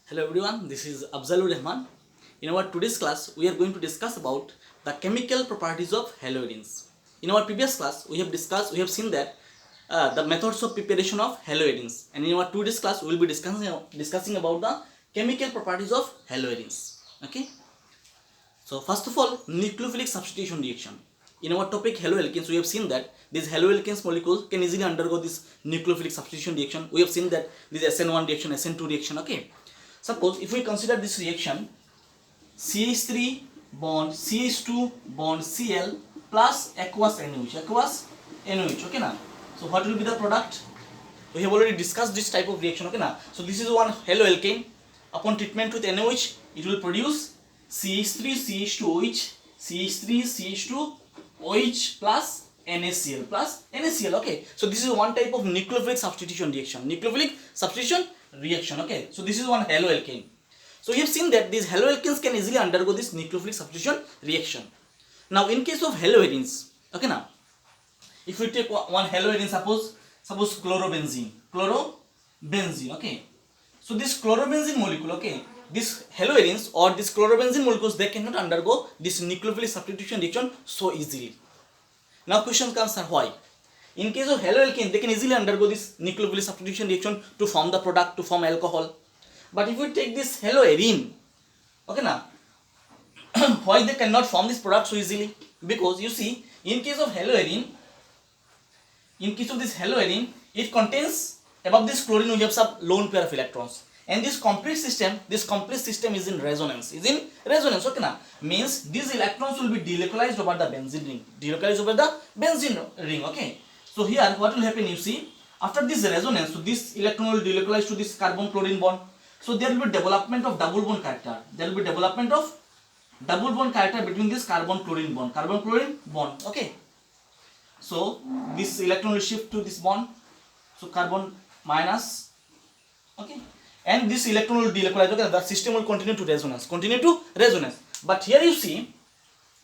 Hello everyone, this is Afzalur Rahman. In our today's class, we are going to discuss about the chemical properties of halogens. In our previous class, we have seen that the methods of preparation of halogens, and in our today's class, we will be discussing about the chemical properties of halogens. Okay. So first of all, nucleophilic substitution reaction. In our topic haloalkanes, we have seen that these haloalkanes molecules can easily undergo this nucleophilic substitution reaction. We have seen that this SN1 reaction, SN2 reaction. Okay. Suppose if we consider this reaction, CH3 bond CH2 bond Cl plus aqueous NaOH. Okay, now. So what will be the product? We have already discussed this type of reaction. Okay, now. So this is one haloalkane. Upon treatment with NaOH, it will produce CH3 CH2OH, CH3 CH2OH plus NaCl. Okay, so this is one type of nucleophilic substitution reaction. Okay, so this is one haloalkane. So we have seen that these haloalkanes can easily undergo this nucleophilic substitution reaction. Now in case of haloarenes, okay, now if we take one haloarene, suppose chlorobenzene, okay. So this chlorobenzene molecule, okay, these haloarenes or these chlorobenzene molecules, they cannot undergo this nucleophilic substitution reaction so easily. Now question comes, why? In case of haloalkane, they can easily undergo this nucleophilic substitution reaction to form the product, to form alcohol. But if we take this haloarene, okay, now why they cannot form this product so easily? Because you see, in case of this haloarene, it contains above this chlorine we have some lone pair of electrons, and this complete system is in resonance. Okay, now means these electrons will be delocalized over the benzene ring. Okay, so here what will happen? You see, after this resonance, so this electron will delocalize to this carbon chlorine bond. So there will be development of double bond character. Between this carbon chlorine bond. Okay. So this electron will shift to this bond. So carbon minus. Okay. And this electron will delocalize. Okay. The system will continue to resonance. But here you see,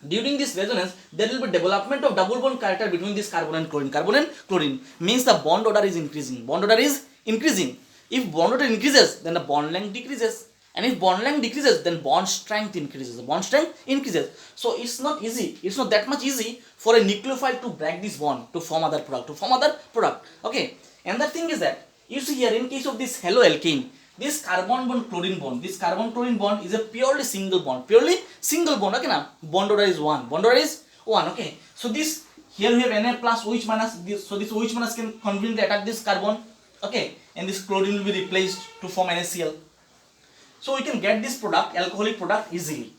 during this resonance, there will be development of double bond character between this carbon and chlorine. Means the bond order is increasing. If bond order increases, then the bond length decreases. And if bond length decreases, then bond strength increases. So it's not that much easy for a nucleophile to break this bond to form other product. Okay. And the thing is that, you see here, in case of this haloalkane, this carbon chlorine bond is a purely single bond. Okay, now bond order is 1. Okay. So this, here we have Na plus OH minus. So this OH minus can conveniently attack this carbon. Okay, and this chlorine will be replaced to form NaCl. So we can get this product, alcoholic product, easily.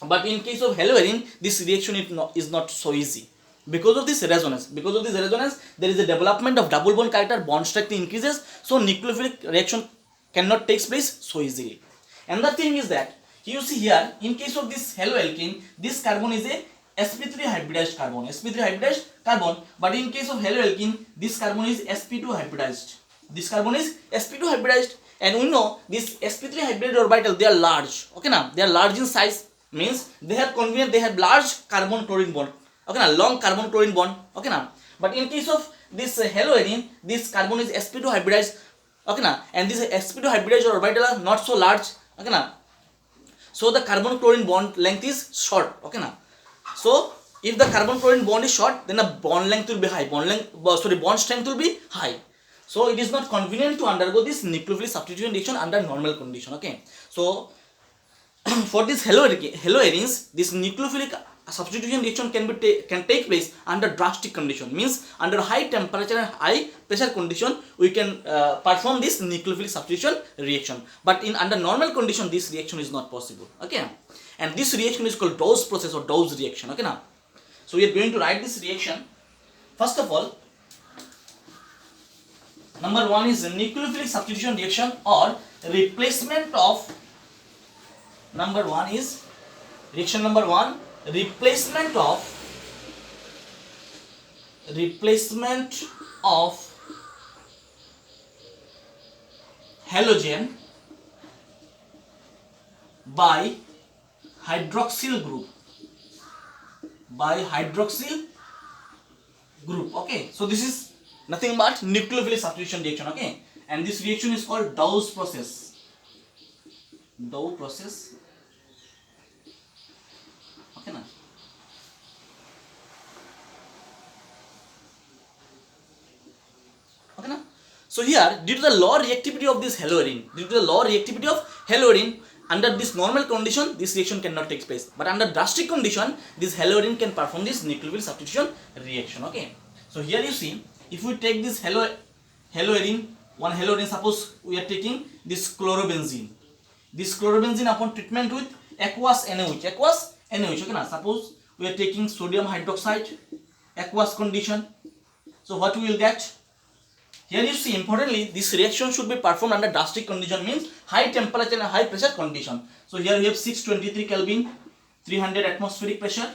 But in case of haloarene, this reaction is not so easy. Because of this resonance, there is a development of double bond character, bond strength increases, so nucleophilic reaction cannot take place so easily. And the thing is that, you see here, in case of this haloalkane, this carbon is a sp3 hybridized carbon. But in case of haloalkane, this carbon is sp2 hybridized. And we know this sp3 hybrid orbital, they are large. Okay, now they are large in size, means they have large carbon chlorine bond. Okay, now long carbon chlorine bond. Okay, now but in case of this haloarene, this carbon is sp2 hybridized. Okay, now and this sp2 hybridized orbital are not so large. Okay, now so the carbon chlorine bond length is short. Okay, now so if the carbon chlorine bond is short, then the bond length will be high. Bond strength will be high. So it is not convenient to undergo this nucleophilic substitution reaction under normal condition. Okay, so for this haloarenes, this nucleophilic substitution reaction can take place under drastic condition. Means under high temperature and high pressure condition, we can perform this nucleophilic substitution reaction. But under normal condition, this reaction is not possible. Okay, and this reaction is called Dawes process or Dawes reaction. Okay, now so we are going to write this reaction. First of all, number 1 is nucleophilic substitution reaction or replacement of. Reaction number 1, replacement of halogen by hydroxyl group. Okay, so this is nothing but nucleophilic substitution reaction. Okay, and this reaction is called Dawes process. Dow process, okay na. Okay na. So here, due to the low reactivity of this haloarine, under this normal condition this reaction cannot take place, but under drastic condition this haloarine can perform this nucleophile substitution reaction. Okay, so here you see, if we take this haloarine, one haloarine, suppose we are taking this chlorobenzene upon treatment with aqueous NaOH, okay na. Suppose we are taking sodium hydroxide, aqueous condition, so what we will get? Here you see, importantly, this reaction should be performed under drastic condition, means high temperature and high pressure condition. So here we have 623 Kelvin, 300 atmospheric pressure.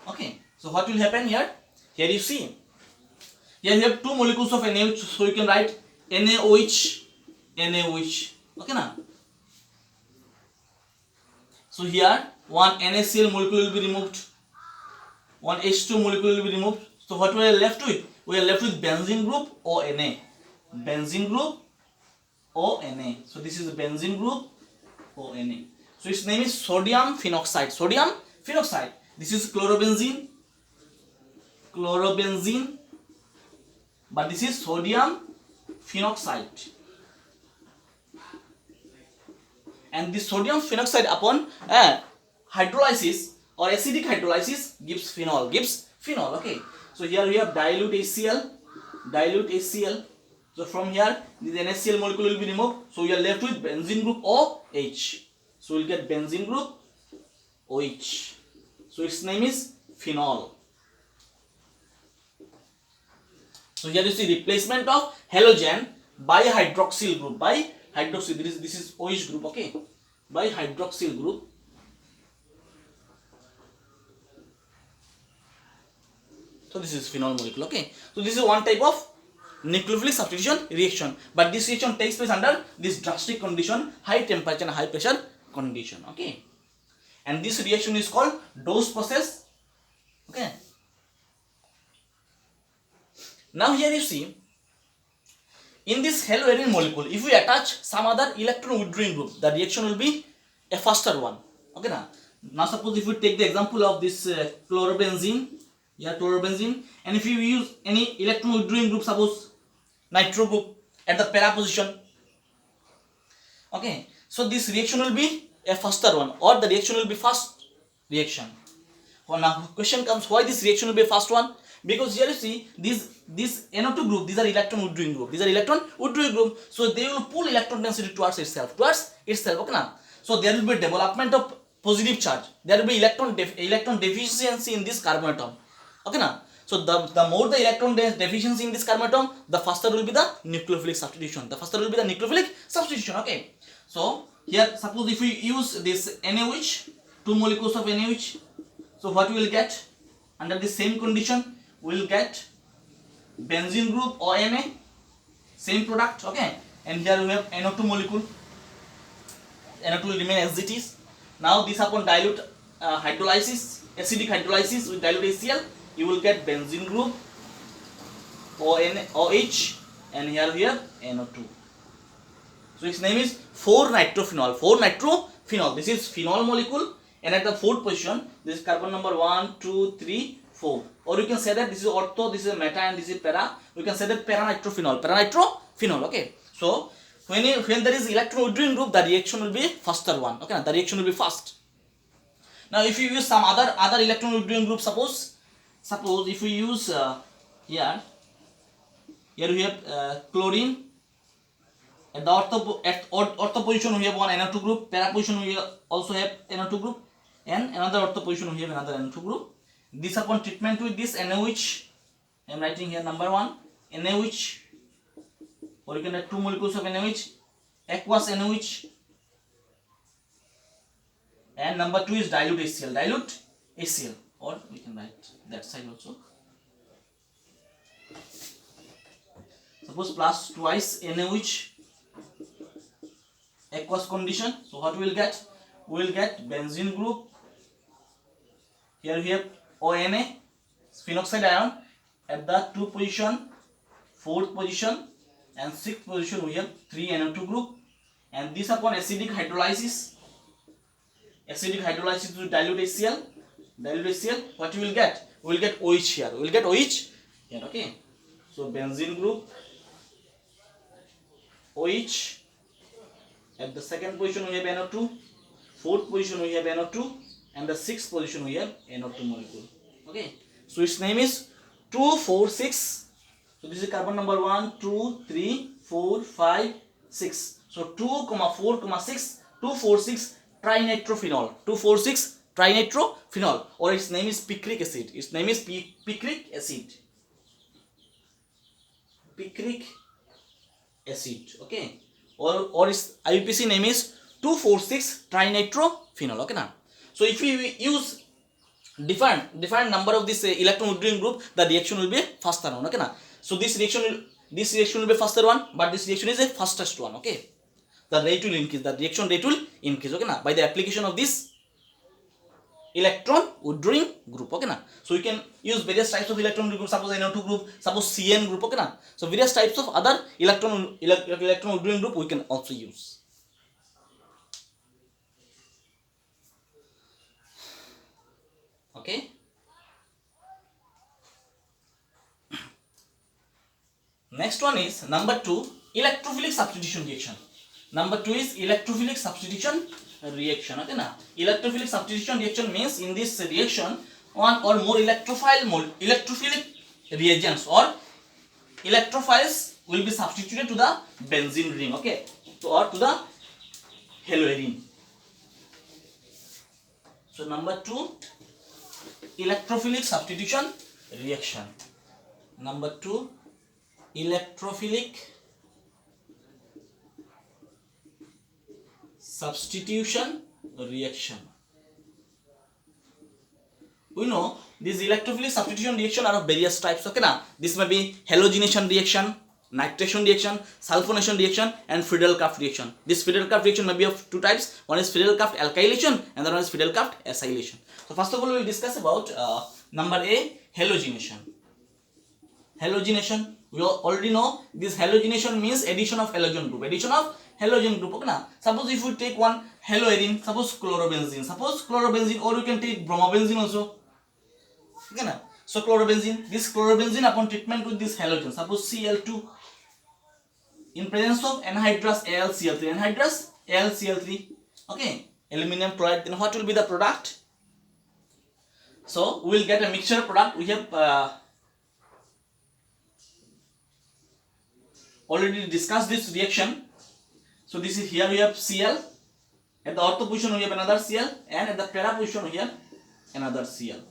Okay, so what will happen here? Here you see, here you have two molecules of NaOH, so you can write NaOH, okay na. So here one NaCl molecule will be removed, one H2 molecule will be removed. So what we are left with? We are left with benzene group ONA. So this is the benzene group ONA. So its name is sodium phenoxide. This is chlorobenzene, but this is sodium phenoxide. And this sodium phenoxide upon hydrolysis or acidic hydrolysis gives phenol. Okay. So here we have dilute HCl. So from here this NaCl molecule will be removed. So we are left with benzene group OH. So we'll get benzene group OH. So its name is phenol. So here you see replacement of halogen by hydroxyl group. This is OH group. Okay, by hydroxyl group. So this is phenol molecule. Okay, so this is one type of nucleophilic substitution reaction, but this reaction takes place under this drastic condition, high temperature and high pressure condition. Okay, and this reaction is called Dow's process. Okay, now here you see, in this haloarine molecule, if we attach some other electron withdrawing group, the reaction will be a faster one. Okay now suppose if we take the example of this chlorobenzene, and if you use any electron withdrawing group, suppose nitro group at the para position, okay, so this reaction will be a faster one, or the reaction will be fast reaction. Well, now question comes, why this reaction will be a fast one? Because here you see this NO2 group, these are electron withdrawing group, so they will pull electron density towards itself, okay now. So there will be development of positive charge, there will be electron deficiency in this carbon atom. Okay now, so the more the electron deficiency in this carbon atom, the faster will be the nucleophilic substitution. Okay, so here suppose if we use this NaOH, two molecules of NaOH, so what we will get under the same condition? We will get benzene group ONA, same product. Okay, and here we have NO2 molecule. NO2 will remain as it is. Now this upon dilute hydrolysis, acidic hydrolysis with dilute HCl, you will get benzene group OH, and here we have NO2. So its name is 4-nitrophenol. This is phenol molecule, and at the fourth position, this is carbon number 1, 2, 3, 4. Or you can say that this is ortho, this is meta, and this is para. You can say that para-nitrophenol. Okay. So when there is electron withdrawing group, the reaction will be faster one. Okay, the reaction will be fast. Now if you use some other electron withdrawing group, suppose if we use here we have chlorine. At the ortho position we have one NO2 group, para position we also have NO2 group, and another ortho position we have another NO2 group. This upon treatment with this NaOH, I am writing here number 1 NaOH, or you can write 2 molecules of NaOH, aqueous NaOH, and number 2 is dilute HCl, or we can write that side also. Suppose plus twice NaOH, aqueous condition. So what we will get? We will get benzene group. Here we have ONA, phenoxide ion. At the 2 position, 4th position, and 6th position we have 3 NO2 group, and this upon acidic hydrolysis to dilute HCl, what you will get? We will get OH here. We will get OH here. Okay. So benzene group, OH. At the second position we have NO2, fourth position we have NO2, and the sixth position we have NO2 molecule. Okay. So its name is 2,4,6. So this is carbon number 1, 2, 3, 4, 5, 6. So 2,4,6, 2,4,6 trinitrophenol. 2,4,6 trinitrophenol, or its name is picric acid. Its name is picric acid. Picric acid. Okay. Or its IUPAC name is 2,4,6 trinitrophenol. Okay now. So if we use different number of this electron withdrawing group, the reaction will be faster one. Okay now. So this reaction will be faster one, but this reaction is a fastest one. Okay. The rate will increase. The reaction rate will increase. Okay now, by the application of this electron withdrawing group. Okay now. So we can use various types of electron group. Suppose NO2 group, suppose CN group. Okay now. So various types of other electron withdrawing group we can also use. Okay. Next one is number 2, electrophilic substitution reaction. Number 2 is electrophilic substitution reaction. Okay now. Electrophilic substitution reaction means in this reaction one or more electrophilic reagents or electrophiles will be substituted to the benzene ring. Okay. Or to the haloarine. So number 2, electrophilic substitution reaction. Number 2, electrophilic substitution reaction. We know these electrophilic substitution reaction are of various types. Okay now, this may be halogenation reaction, nitration reaction, sulfonation reaction, and Friedel-Crafts reaction. This Friedel-Crafts reaction may be of two types. One is Friedel-Crafts alkylation and the other one is Friedel-Crafts acylation. So first of all, we will discuss about number A, halogenation. Halogenation, we already know this halogenation means addition of halogen group. Okay now, suppose if we take one haloarine, suppose chlorobenzene, or you can take bromobenzene also. Okay now. So this chlorobenzene upon treatment with this halogen, suppose Cl2, in presence of anhydrous AlCl3, okay, aluminum chloride, then what will be the product? So we will get a mixture product. We have already discussed this reaction. So this is, here we have Cl, at the ortho position we have another Cl, and at the para position we have another Cl.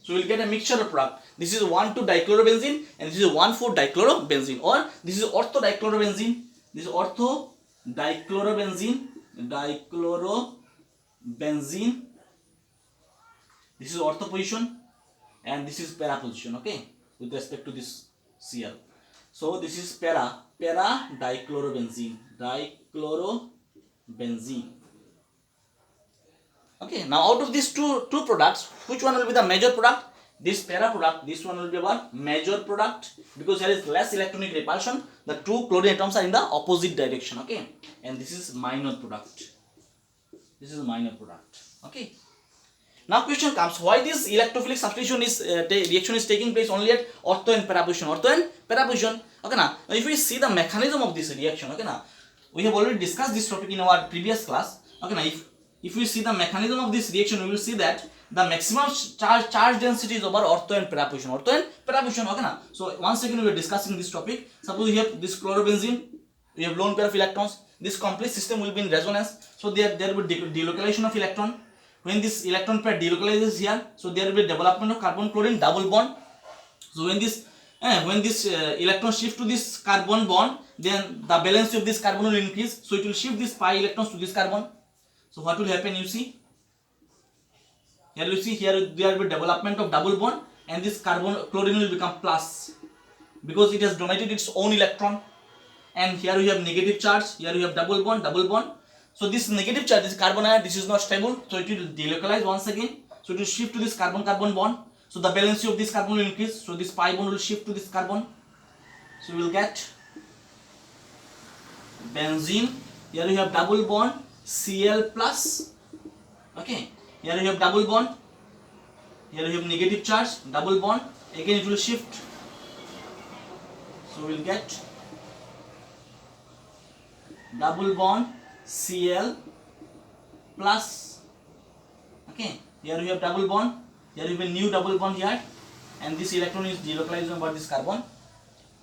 So we will get a mixture of product. This is 1,2-dichlorobenzene and this is 1,4-dichlorobenzene, or this is ortho-dichlorobenzene. This is ortho-dichlorobenzene, This is ortho position and this is para position. Okay, with respect to this Cl. So this is para-dichlorobenzene, Okay, now out of these two products, which one will be the major product? This para product, this one will be our major product, because there is less electronic repulsion. The two chlorine atoms are in the opposite direction. Okay, and this is minor product. Okay. Now question comes, why this electrophilic substitution reaction is taking place only at ortho and para position? Okay now, if we see the mechanism of this reaction, okay now, we have already discussed this topic in our previous class. Okay now, if we see the mechanism of this reaction, we will see that the maximum charge density is over ortho and para position. Okay now. So once again we are discussing this topic. Suppose we have this chlorobenzene, we have lone pair of electrons. This complete system will be in resonance. So there will be delocalization of electron. When this electron pair delocalizes here, so there will be development of carbon chlorine double bond. So when this electron shift to this carbon bond, then the balance of this carbon will increase. So it will shift this pi electrons to this carbon. So what will happen? You see here there will be development of double bond, and this chlorine will become plus because it has donated its own electron. And here we have negative charge. Here we have double bond. So this negative charge, this carbon ion, this is not stable, so it will delocalize once again. So it will shift to this carbon-carbon bond. So the valency of this carbon will increase. So this pi bond will shift to this carbon. So we will get benzene Here you have double bond Cl plus. Okay, here you have double bond. Here you have negative charge, double bond. Again it will shift. So we will get double bond Cl plus. Okay, here you have double bond. Here you have a new double bond here, and this electron is delocalized over this carbon.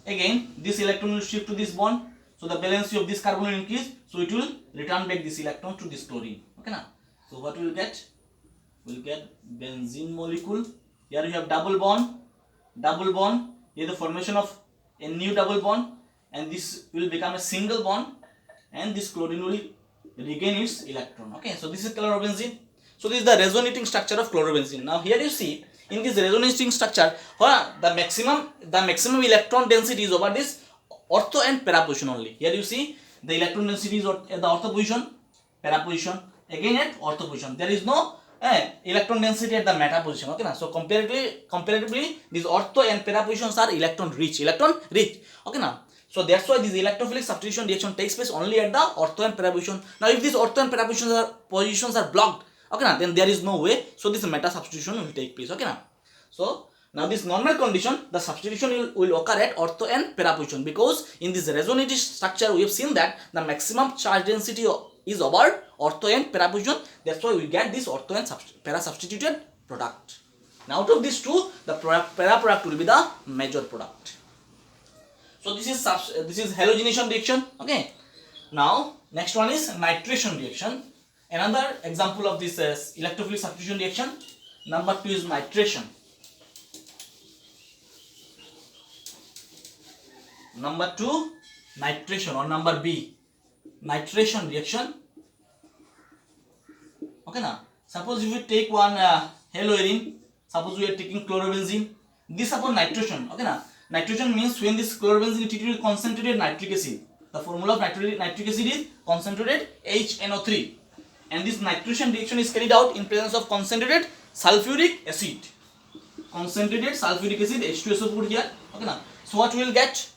Again, this electron will shift to this bond, so the valency of this carbon will increase, so it will return back this electron to this chlorine. Okay, now, so what we will get? We will get benzene molecule. Here you have double bond. Here the formation of a new double bond, and this will become a single bond, and this chlorine will regain its electron. Okay, so this is chlorobenzene. So this is the resonating structure of chlorobenzene. Now here you see, in this resonating structure, the maximum electron density is over this ortho and para position only. Here you see the electron density is at the ortho position, para position, again at ortho position. There is no electron density at the meta position. Okay, na? So comparatively, these ortho and para positions are electron rich. Okay, now. So that's why this electrophilic substitution reaction takes place only at the ortho and para position. Now if these ortho and para positions are blocked, okay, now then there is no way. So this meta substitution will take place. Okay, now. So now this normal condition, the substitution will occur at ortho and para position, because in this resonating structure we have seen that the maximum charge density is over ortho and para position. That's why we get this ortho and para substituted product. Now out of these two, the para product will be the major product. So this is halogenation reaction. Okay. Now next one is nitration reaction. Another example of this electrophilic substitution reaction. Number 2 is nitration. Number 2, nitration, or number B, nitration reaction. Okay, now suppose if we take one haloarine, suppose we are taking chlorobenzene, this upon nitration. Okay, now nitration means when this chlorobenzene is treated with concentrated nitric acid. The formula of nitric acid is concentrated HNO3, and this nitration reaction is carried out in presence of concentrated sulfuric acid. Concentrated sulfuric acid, H2SO4 here. Okay, now so what we will get?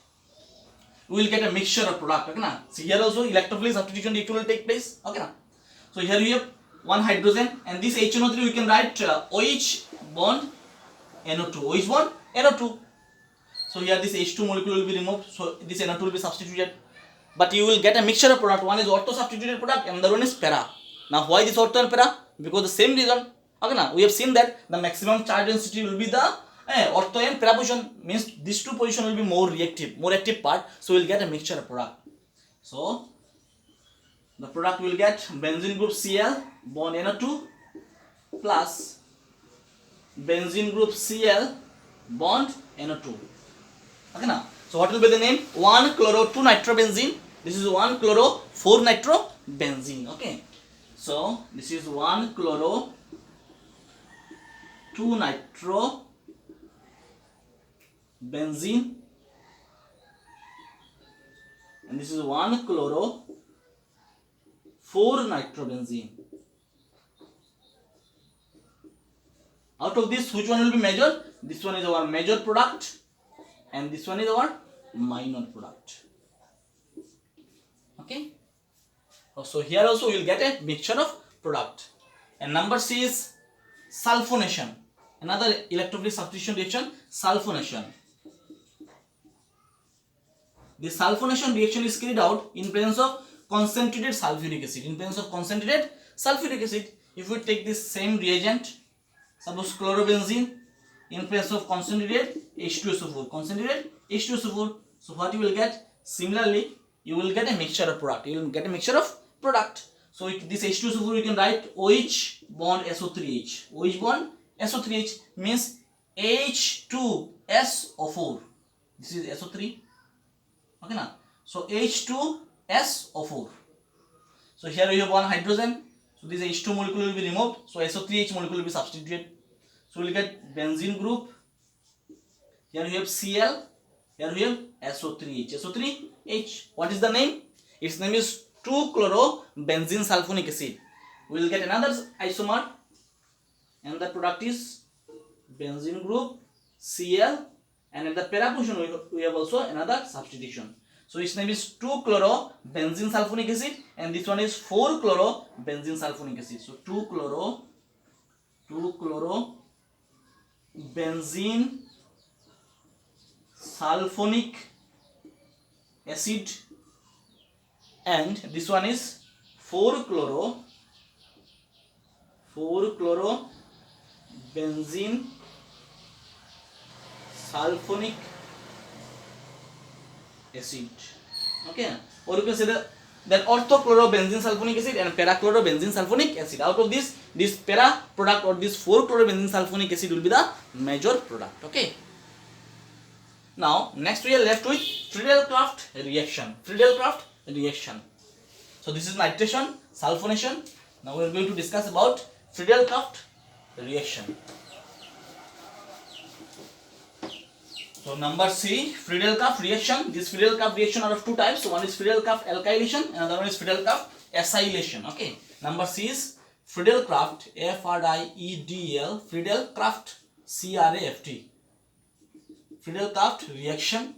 We will get a mixture of product. Okay, now so here also electrophilic substitution reaction will take place. Okay, now so here we have one hydrogen, and this HNO3 we can write OH bond NO2, OH bond NO2. So here this H2 molecule will be removed, so this NO2 will be substituted, but you will get a mixture of product. One is ortho substituted product, and the other one is para. Now why this ortho and para? Because the same reason. Okay, now we have seen that the maximum charge density will be the ortho and para position, means these two position will be more active part, so we will get a mixture of product. So the product will get benzene group Cl bond NO2 plus benzene group Cl bond NO2. Okay, now so what will be the name? 1-chloro-2-nitrobenzene. This is 1-chloro-4-nitrobenzene. Okay, so this is 1-chloro-2-nitrobenzene, and this is 1-chloro-4-nitrobenzene. Out of this, which one will be major? This one is our major product, and this one is our minor product. Okay, so here also we will get a mixture of product. And number C is sulfonation. Another electrophilic substitution reaction, sulfonation. The sulfonation reaction is carried out in presence of concentrated sulfuric acid. In presence of concentrated sulfuric acid, if we take this same reagent, suppose chlorobenzene, in presence of concentrated H2SO4, so what you will get? Similarly, you will get a mixture of product. So this H2SO4 you can write OH bond SO3H. OH bond SO3H means H2SO4. This is SO3. Okay, now so H2SO4. So here you have one hydrogen. So this H2 molecule will be removed. So SO3H molecule will be substituted. So we will get benzene group. Here you have Cl. Here we have SO3H. SO3H. What is the name? Its name is 2-chloro-benzene sulfonic acid. We will get another isomer, and the product is benzene group Cl, and at the para position we have also another substitution. So its name is 2-chloro-benzene sulfonic acid, and this one is 4-chloro-benzene sulfonic acid. So 2-chloro-benzene sulfonic acid, and this one is 4-chloro-benzene sulfonic acid. Okay, or you can say that orthochlorobenzene sulfonic acid and parachlorobenzene sulfonic acid. Out of this para product or this 4-chlorobenzene sulfonic acid will be the major product. Okay, now next we are left with Friedel-Crafts reaction. Friedel-Crafts reaction. So this is nitration, sulfonation. Now we are going to discuss about Friedel-Crafts reaction. So number C, Friedel-Crafts reaction. This Friedel-Crafts reaction are of two types. So one is Friedel-Crafts alkylation, and another one is Friedel-Crafts acylation. Okay. Number C is Friedel-Crafts, F-R-I-E-D-L, Friedel-Crafts, C-R-A-F-T. Friedel-Crafts reaction.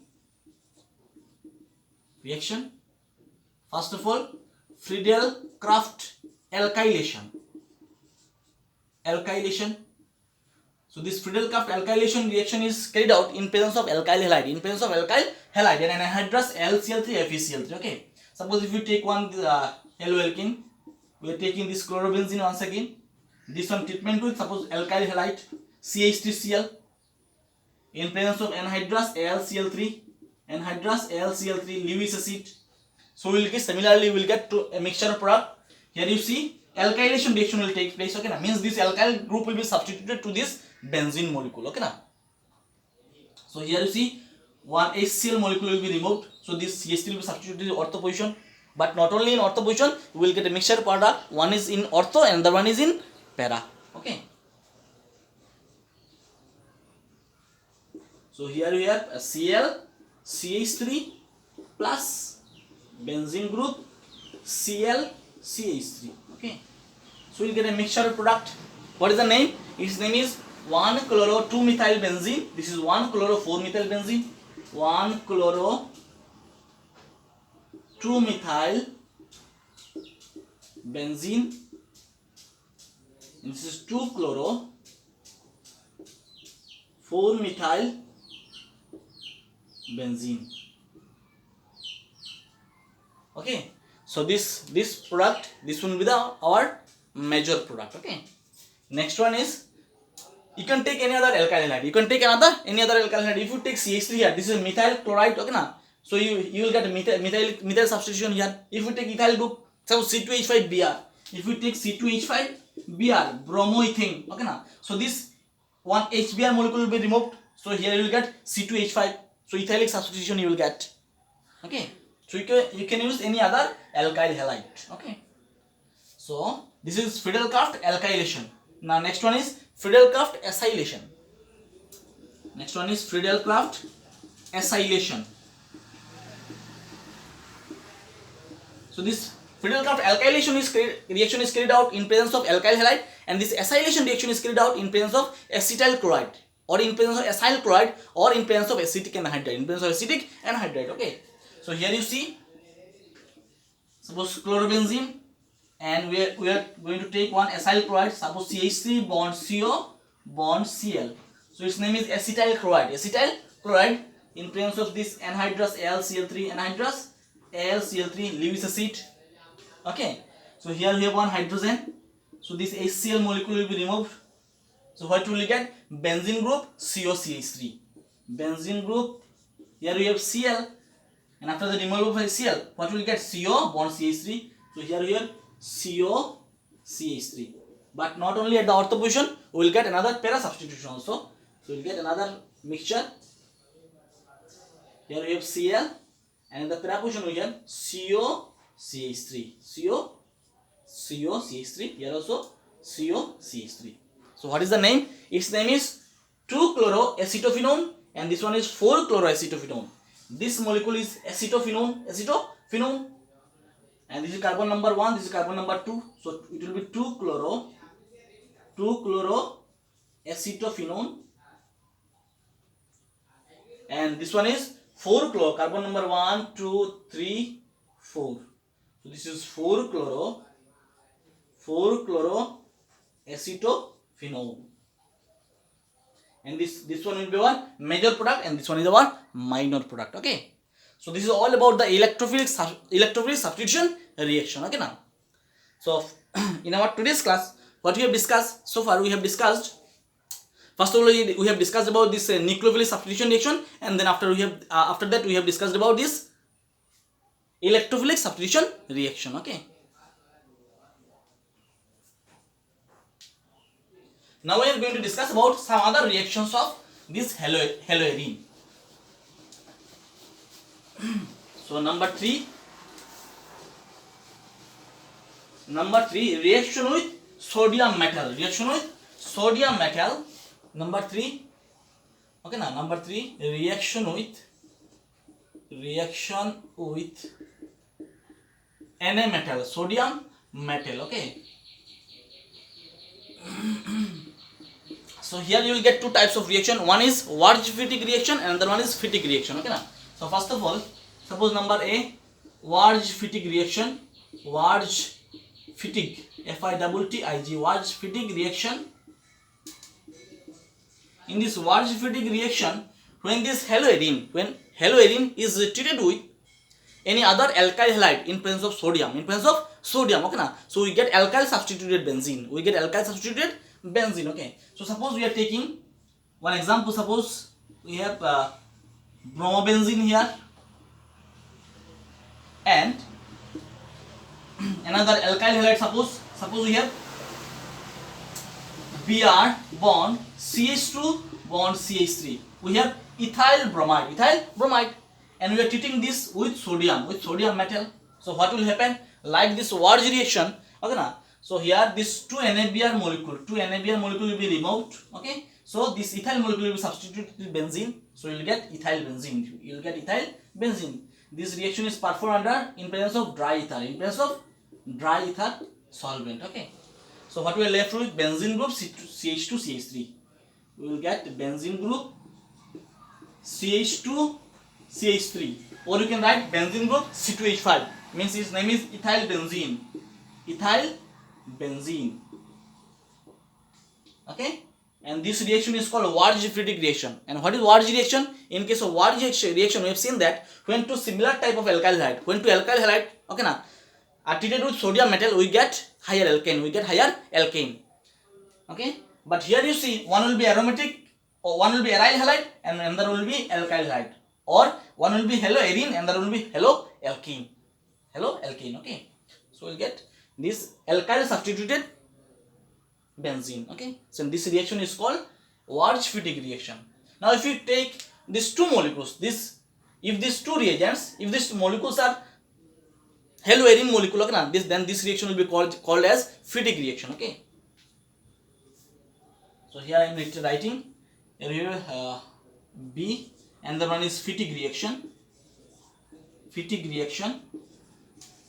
First of all, Friedel-Crafts alkylation. So this Friedel-Crafts alkylation reaction is carried out in presence of alkyl halide. In presence of alkyl halide and anhydrous LCl3 FeCl3. Okay. Suppose if you take one yellow alkene, we are taking this chlorobenzene once again. This one treatment with suppose alkyl halide CH3Cl in presence of anhydrous AlCl3, Lewis acid. So we will get similarly we will get to a mixture product. Here you see alkylation reaction will take place. Okay, na? Means this alkyl group will be substituted to this benzene molecule. Okay, na? So here you see one HCl molecule will be removed. So this CH3 will be substituted in ortho position. But not only in ortho position, we will get a mixture product. One is in ortho and the one is in para. Okay. So here we have a Cl CH3 plus benzene group Cl CH3. Okay. So we will get a mixture product. What is the name? Its name is 1-chloro-2-methyl benzene. This is 1-chloro-4-methyl benzene. 1-chloro-2-methyl benzene. This is 2-chloro-4-methyl benzene. Okay. So this product, this will be our major product. Okay. Next one is, you can take any other alkyl halide. Any other alkyl halide. If you take CH3 here, this is methyl chloride. Okay, na? So you will get a methyl substitution here. If you take ethyl group, suppose C2H5Br. If you take C2H5Br, bromoethane. Okay, na? So this one HBr molecule will be removed. So here you will get C2H5. So ethylic substitution you will get. Okay. So you can use any other alkyl halide. Okay. So this is Friedel-Crafts alkylation. Now next one is Friedel-Crafts acylation. So this Friedel-Crafts alkylation reaction is carried out in presence of alkyl halide, and this acylation reaction is carried out in presence of acetyl chloride, or in presence of acyl chloride, or in presence of acetic anhydride. Okay. So here you see, suppose chlorobenzene, and we are going to take one acyl chloride, suppose CH3 bond CO bond Cl. So its name is acetyl chloride. In presence of this anhydrous AlCl3, Lewis acid. Okay. So here we have one hydrogen. So this HCl molecule will be removed. So what will you get? Benzene group COCH3. Benzene group. Here we have Cl. And after the removal of Cl, what will you get? CO bond CH3. So here we have CO CH3. But not only at the ortho position, we will get another para substitution also. So we will get another mixture. Here we have Cl, and in the para position we have CO CH3. CO CH3. Here also CO CH3. So what is the name? Its name is 2-chloroacetophenone, and this one is 4-chloroacetophenone. This molecule is acetophenone, and this is carbon number 1, this is carbon number 2. So it will be 2-chloroacetophenone, and this one is 4 chloro, carbon number 1, 2, 3, 4. So this is 4 chloro acetophenol. And this one will be our major product, and this one is our minor product. Okay. So this is all about the electrophilic substitution reaction. Okay now. So in our today's class, what we have discussed so far, we have discussed, first of all we have discussed about this nucleophilic substitution reaction, and then after that we have discussed about this electrophilic substitution reaction. Okay. Now we are going to discuss about some other reactions of this haloarine. So number 3, reaction with sodium metal. Number 3. Okay now, number 3, reaction with Na metal, sodium metal. Okay. So here you will get two types of reaction. One is Wurtz-Fittig reaction and another one is Fittig reaction. Okay now. So first of all, suppose number A, Wurtz-Fittig reaction. Wurtz-Fittig, F-I-T-T-I-G, Wurtz-Fittig reaction. In this Wurtz-Fittig reaction, when haloarine is treated with any other alkyl halide in presence of sodium, okay na? So we get alkyl substituted benzene. Okay. So suppose we are taking one example. Suppose we have bromobenzene here and another alkyl halide. Suppose we have Br bond CH2 bond CH3. We have ethyl bromide, and we are treating this with sodium metal. So what will happen? Like this Wurtz reaction, okay na? So here this 2 NaBr molecule will be removed. Okay. So this ethyl molecule will be substituted with benzene. So you will get ethyl benzene. This reaction is performed in presence of dry ether solvent. Okay. So what we are left with? Benzene group CH2 CH3. We will get benzene group CH2 CH3, or you can write benzene group C2H5. Means its name is ethyl benzene. Okay. And this reaction is called Wurtz-Fittig reaction. And what is Wurtz reaction? In case of Wurtz reaction, we have seen that when two similar type of alkyl halide, okay na, are treated with sodium metal, we get higher alkane. Okay. But here you see, one will be aromatic, or one will be aryl halide, and another will be alkyl halide, or one will be haloarine and another will be haloalkene. Okay. So we'll get this alkyl substituted benzene. Okay. So this reaction is called Wurtz-Fittig reaction. Now if you take these two molecules, if these molecules are haloarine molecule, okay, then this reaction will be called as Fittig reaction. Okay. So here I am writing here B, and the one is Fittig reaction.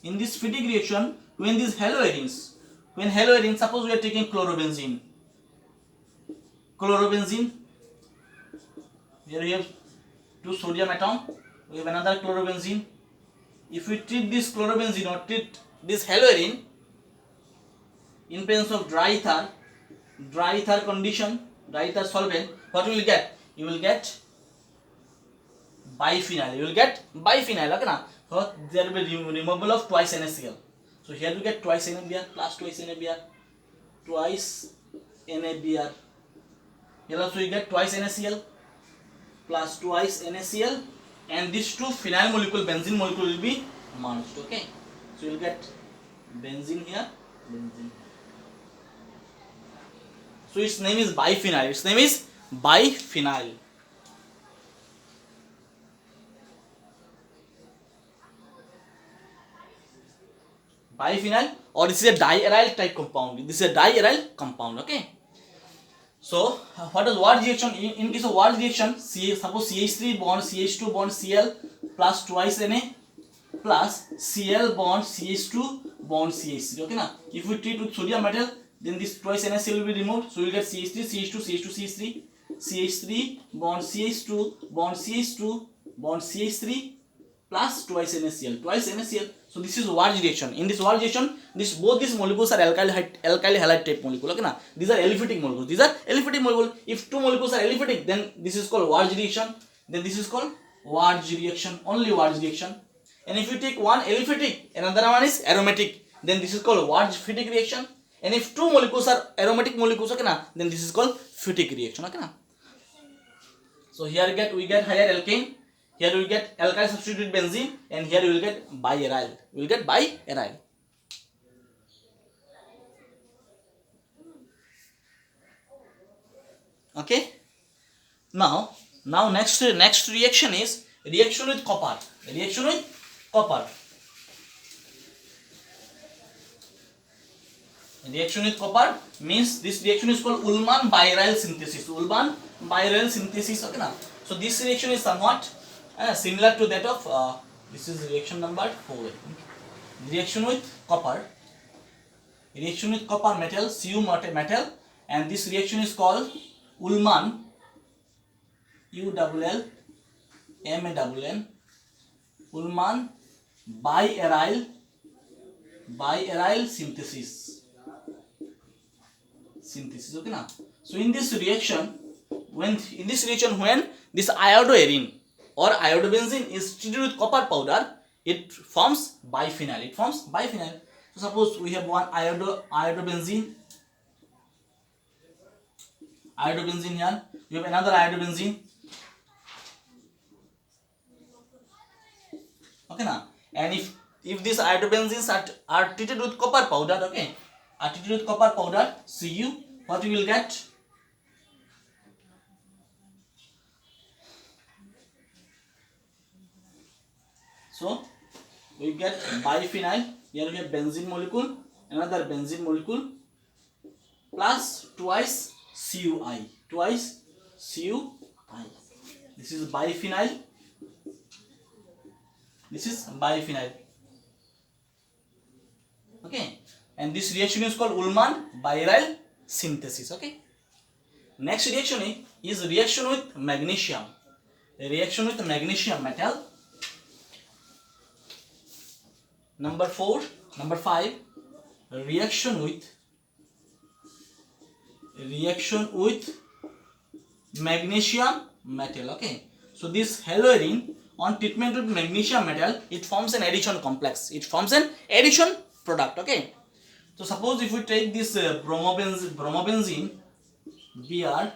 In this Fittig reaction, when haloarines, suppose we are taking chlorobenzene. Here we have 2 sodium atom. We have another chlorobenzene. If we treat this chlorobenzene or treat this haloarine in presence of dry ether condition, dry ether solvent, what will you get? You will get biphenyl. Okay na? So there will be removal of twice NaCl. So here we get twice NaBr plus twice NaBr. Here also we get twice NaCl plus twice NaCl, and these two phenyl molecule, benzene molecule will be merged. Okay. So you will get benzene here, So its name is biphenyl. Biphenyl, or this is a diaryl type compound. Okay. So what is Wurtz reaction? In case of Wurtz reaction, suppose CH3 bond CH2 bond Cl plus twice Na plus Cl bond CH2 bond CH3. Okay na? If we treat with sodium metal, then this twice NaCl will be removed. So we will get CH3 CH2 CH2 CH3 CH3 bond CH2 bond CH2 bond CH3 plus twice NaCl, twice NaCl. So this is Warge reaction. In this Warge reaction, both these molecules are alkyl halide type molecule. Okay, na? These are aliphatic molecules. These are aliphatic molecules. If two molecules are aliphatic, then this is called Warge reaction. Then this is called Warge reaction. Only Warge reaction. And if you take one aliphatic, another one is aromatic, then this is called Warge-Fittig reaction. And if two molecules are aromatic molecules, okay, na? Then this is called Fittig reaction. Okay, na? So here we get higher alkane. Here we get alkyl substituted benzene, and here we will get biaryl. We will get biaryl. Okay. Now next reaction is reaction with copper. Reaction with copper. Reaction with copper means this reaction is called Ullmann biaryl synthesis. Ullmann biaryl synthesis. Okay, na? So this reaction is somewhat similar to that of this is reaction number 4. Reaction with copper. Reaction with copper metal, Cu metal, and this reaction is called Ullmann, ULLMANN, Ullmann biaryl synthesis. Okay, na? So in this reaction, when this iodoarine or iodobenzene is treated with copper powder, it forms biphenyl. So suppose we have one iodobenzene here. We have another iodobenzene. Okay, na? And if these iodobenzenes are treated with copper powder, okay, Cu, what we will get? So we get biphenyl. Here we have benzene molecule, another benzene molecule, plus twice CuI. This is biphenyl. Okay, and this reaction is called Ullmann biaryl synthesis. Okay. Next reaction is reaction with magnesium. Reaction with magnesium metal. Number 5, reaction with magnesium metal. Okay, so this haloarine on treatment with magnesium metal, it forms an addition complex. It forms an addition product. Okay, so suppose if we take this bromobenzene Br,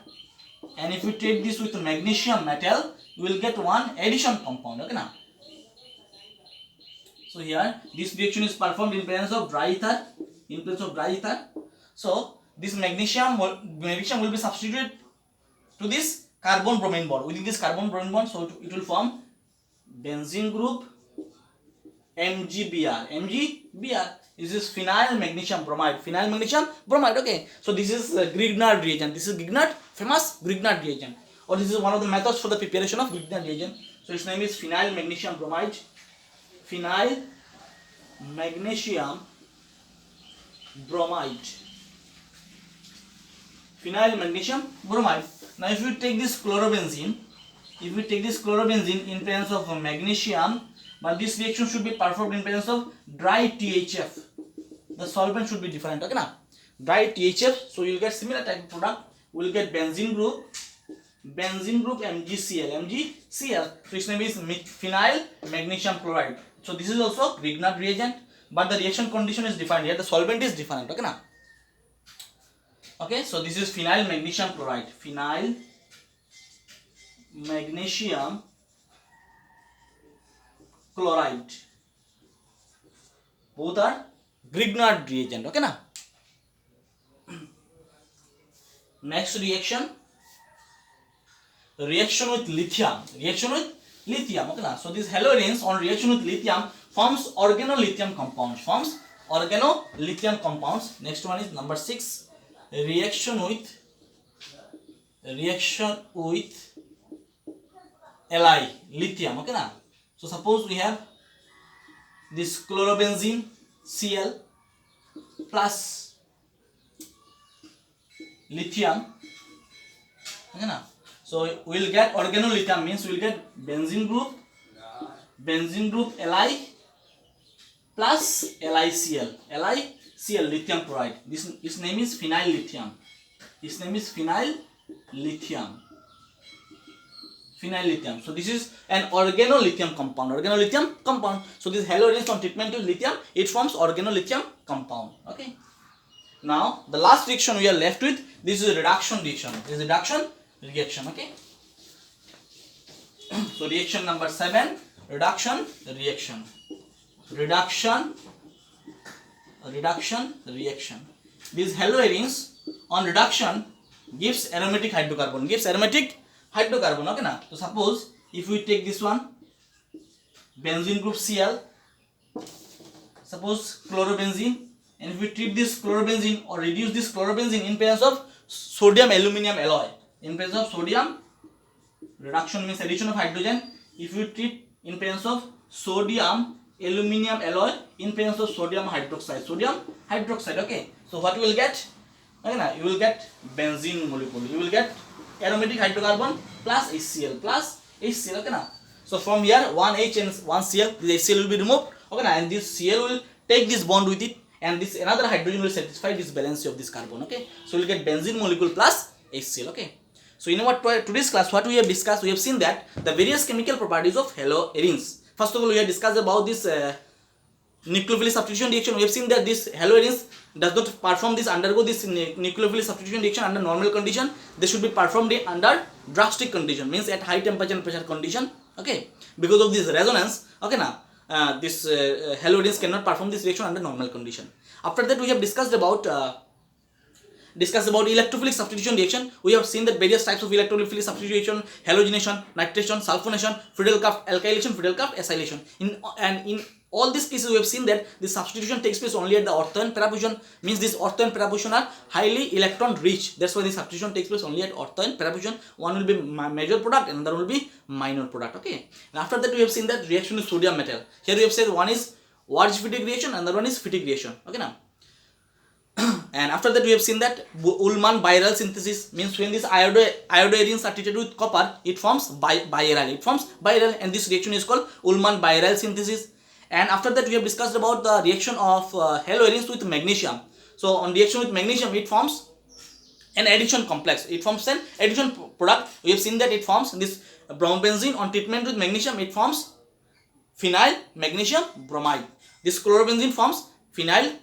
and if we take this with magnesium metal, we will get one addition compound. Okay, now. So here this reaction is performed in presence of dry ether. So this magnesium will be substituted to this carbon bromine bond. Within this carbon bromine bond, so it will form benzene group MgBr. MgBr is this phenyl magnesium bromide. Okay. So this is Grignard reagent. This is famous Grignard reagent. Or this is one of the methods for the preparation of Grignard reagent. So its name is phenyl magnesium bromide. Phenyl magnesium bromide. Now if we take this chlorobenzene, in presence of magnesium, but this reaction should be performed in presence of dry THF. The solvent should be different. Okay, now dry THF. So you will get similar type of product. We will get benzene group MgCl. So its name is phenyl magnesium chloride. So this is also Grignard reagent, but the reaction condition is different. Here the solvent is different. Okay, now. Okay, so this is phenyl magnesium chloride. Phenyl magnesium chloride. Both are Grignard reagent. Okay, now. Next reaction with lithium. Okay, now. So these haloarenes on reaction with lithium forms organolithium compounds. Next one is number 6. Reaction with Li, lithium. Okay, now. So suppose we have this chlorobenzene Cl plus lithium. Okay, now. So we will get organolithium, means we will get benzene group Li plus LiCl, lithium chloride. This name is phenyl lithium. So this is an organolithium compound. So this halogens on treatment with lithium, it forms organolithium compound. Okay. Now the last reaction we are left with, this is a reduction reaction. Okay. So reaction number 7, reduction reaction. These halogens on reduction gives aromatic hydrocarbon. Okay na. So suppose if we take this one, benzene group Cl, suppose chlorobenzene, and if we treat this chlorobenzene or reduce this chlorobenzene in presence of sodium aluminium alloy, reduction means addition of hydrogen. If you treat in presence of sodium aluminium alloy in presence of sodium hydroxide. Okay. So what you will get? Okay na, you will get benzene molecule. You will get aromatic hydrocarbon plus HCl. Okay na. So from here 1H and 1Cl, this HCl will be removed. Okay na, and this Cl will take this bond with it, and this another hydrogen will satisfy this balance of this carbon. Okay. So you will get benzene molecule plus HCl. Okay. So in our today's class, what we have discussed, we have seen that the various chemical properties of haloarenes. First of all, we have discussed about this nucleophilic substitution reaction. We have seen that this haloarenes does not undergo this nucleophilic substitution reaction under normal condition. They should be performed under drastic condition, means at high temperature and pressure condition. Okay, because of this resonance. Okay, now this haloarenes cannot perform this reaction under normal condition. After that, we have discussed about electrophilic substitution reaction. We have seen that various types of electrophilic substitution: halogenation, nitration, sulfonation, Friedel-Crafts alkylation, Friedel-Crafts acylation. In all these cases, we have seen that the substitution takes place only at the ortho and para position. Means this ortho and para position are highly electron rich. That's why the substitution takes place only at ortho and para position. One will be major product, and another will be minor product. Okay. And after that, we have seen that reaction with sodium metal. Here we have said one is Wurtz-Wittig reaction, another one is Wittig reaction. Okay now. And after that, we have seen that Ullmann-Baierl synthesis, means when these iodoarenes are treated with copper, it forms Baierl, and this reaction is called Ullmann-Baierl synthesis. And after that, we have discussed about the reaction of haloarenes with magnesium. So on reaction with magnesium, it forms an addition complex. It forms an addition product. We have seen that it forms this bromobenzene. On treatment with magnesium, it forms phenyl magnesium bromide. This chlorobenzene forms phenyl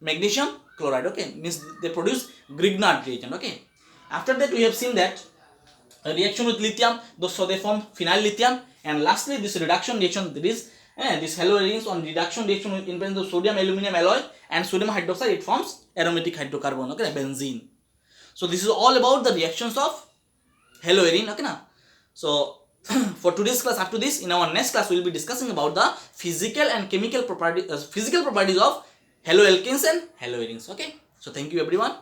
magnesium chloride. Okay, means they produce Grignard reagent. Okay. After that, we have seen that a reaction with lithium, so they form phenyl lithium. And lastly, this reduction reaction, that is this haloarenes on reduction reaction with in presence of sodium aluminium alloy and sodium hydroxide, it forms aromatic hydrocarbon. Okay, benzene. So this is all about the reactions of haloarene. Okay, na. So for today's class, after this, in our next class, we will be discussing about the physical and chemical properties of haloalkanes and haloarenes. Okay. So thank you everyone.